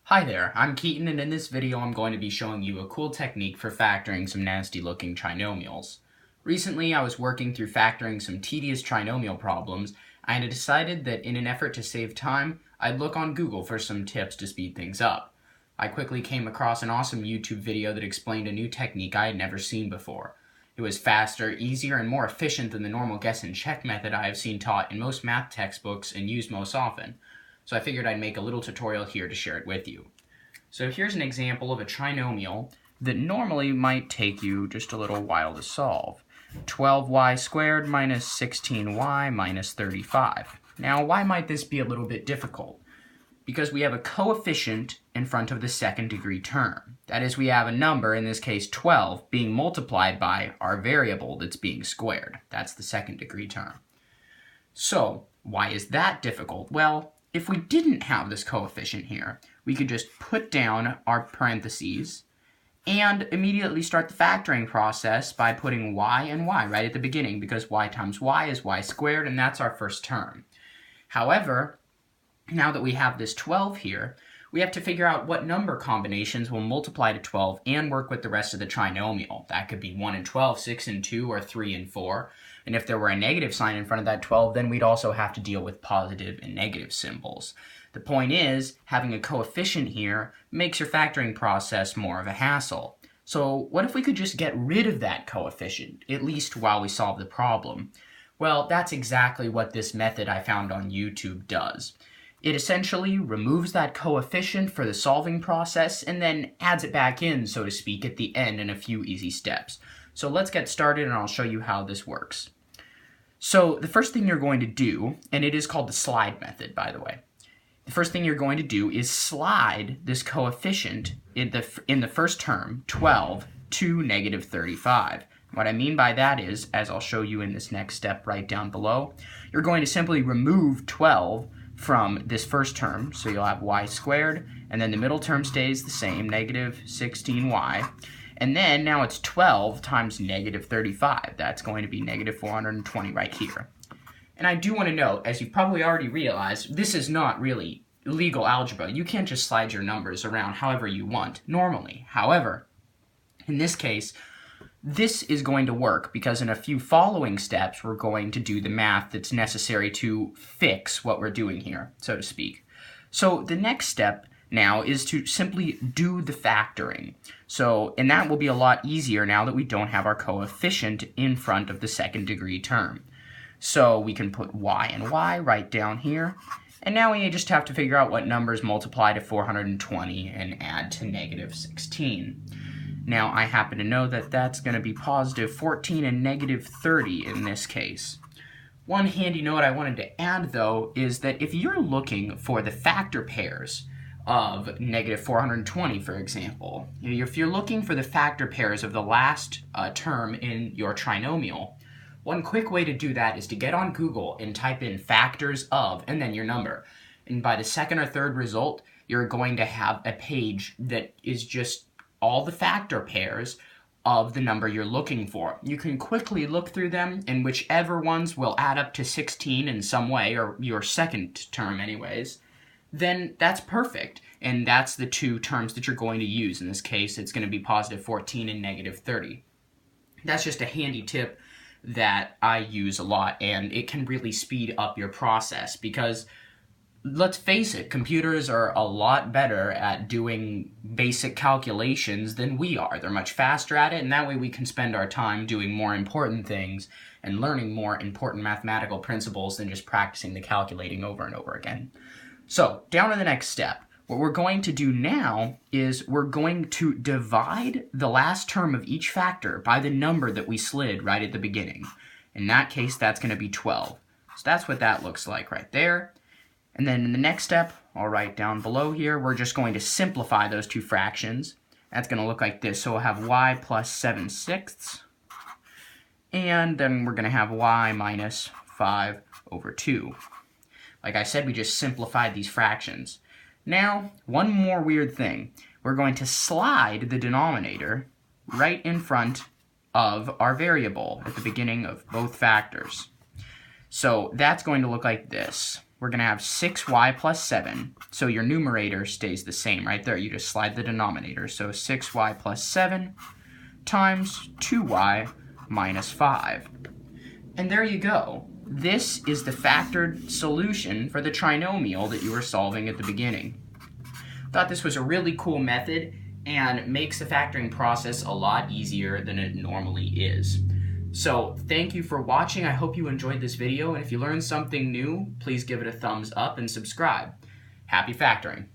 Hi there, I'm Keaton, and in this video I'm going to be showing you a cool technique for factoring some nasty looking trinomials. Recently I was working through factoring some tedious trinomial problems, and I decided that in an effort to save time, I'd look on Google for some tips to speed things up. I quickly came across an awesome YouTube video that explained a new technique I had never seen before. It was faster, easier, and more efficient than the normal guess and check method I have seen taught in most math textbooks and used most often. So I figured I'd make a little tutorial here to share it with you. So here's an example of a trinomial that normally might take you just a little while to solve. 12y squared minus 16y minus 35. Now, why might this be a little bit difficult? Because we have a coefficient in front of the second degree term. That is, we have a number, in this case 12, being multiplied by our variable that's being squared. That's the second degree term. So, why is that difficult? Well, if we didn't have this coefficient here, we could just put down our parentheses and immediately start the factoring process by putting y and y right at the beginning, because y times y is y squared, and that's our first term. However, now that we have this 12 here, we have to figure out what number combinations will multiply to 12 and work with the rest of the trinomial. That could be 1 and 12, 6 and 2, or 3 and 4. And if there were a negative sign in front of that 12, then we'd also have to deal with positive and negative symbols. The point is, having a coefficient here makes your factoring process more of a hassle. So what if we could just get rid of that coefficient, at least while we solve the problem? Well, that's exactly what this method I found on YouTube does. It essentially removes that coefficient for the solving process and then adds it back in, so to speak, at the end in a few easy steps. So let's get started and I'll show you how this works. So the first thing you're going to do, and it is called the slide method, by the way. The first thing you're going to do is slide this coefficient in the first term, 12, to negative 35. What I mean by that is, as I'll show you in this next step right down below, you're going to simply remove 12 from this first term, so you'll have y squared, and then the middle term stays the same, negative 16y, and then now it's 12 times negative 35. That's going to be negative 420 right here. And I do want to note, as you've probably already realized, this is not really legal algebra. You can't just slide your numbers around however you want, normally. However, in this case, this is going to work because in a few following steps, we're going to do the math that's necessary to fix what we're doing here, so to speak. So the next step now is to simply do the factoring. And that will be a lot easier now that we don't have our coefficient in front of the second degree term. So we can put y and y right down here. And now we just have to figure out what numbers multiply to 420 and add to negative 16. Now, I happen to know that that's going to be positive 14 and negative 30 in this case. One handy note I wanted to add, though, is that if you're looking for the factor pairs of negative 420, for example, if you're looking for the factor pairs of the last term in your trinomial, one quick way to do that is to get on Google and type in factors of and then your number. And by the second or third result, you're going to have a page that is just all the factor pairs of the number you're looking for. You can quickly look through them, and whichever ones will add up to 16 in some way, or your second term anyways, then that's perfect. And that's the two terms that you're going to use. In this case, it's going to be positive 14 and negative 30. That's just a handy tip that I use a lot, and it can really speed up your process because, let's face it, computers are a lot better at doing basic calculations than we are. They're much faster at it, and that way we can spend our time doing more important things and learning more important mathematical principles than just practicing the calculating over and over again. So, down to the next step. What we're going to do now is we're going to divide the last term of each factor by the number that we slid right at the beginning. In that case, that's going to be 12. So that's what that looks like right there. And then in the next step, I'll write down below here, we're just going to simplify those two fractions. That's going to look like this. So we'll have y plus 7/6. And then we're going to have y minus 5 over 2. Like I said, we just simplified these fractions. Now, one more weird thing. We're going to slide the denominator right in front of our variable at the beginning of both factors. So that's going to look like this. we're going to have 6y plus 7. So your numerator stays the same right there. You just slide the denominator. So 6y plus 7 times 2y minus 5. And there you go. This is the factored solution for the trinomial that you were solving at the beginning. Thought this was a really cool method and makes the factoring process a lot easier than it normally is. So thank you for watching. I hope you enjoyed this video, and if you learned something new, please give it a thumbs up and subscribe. Happy factoring!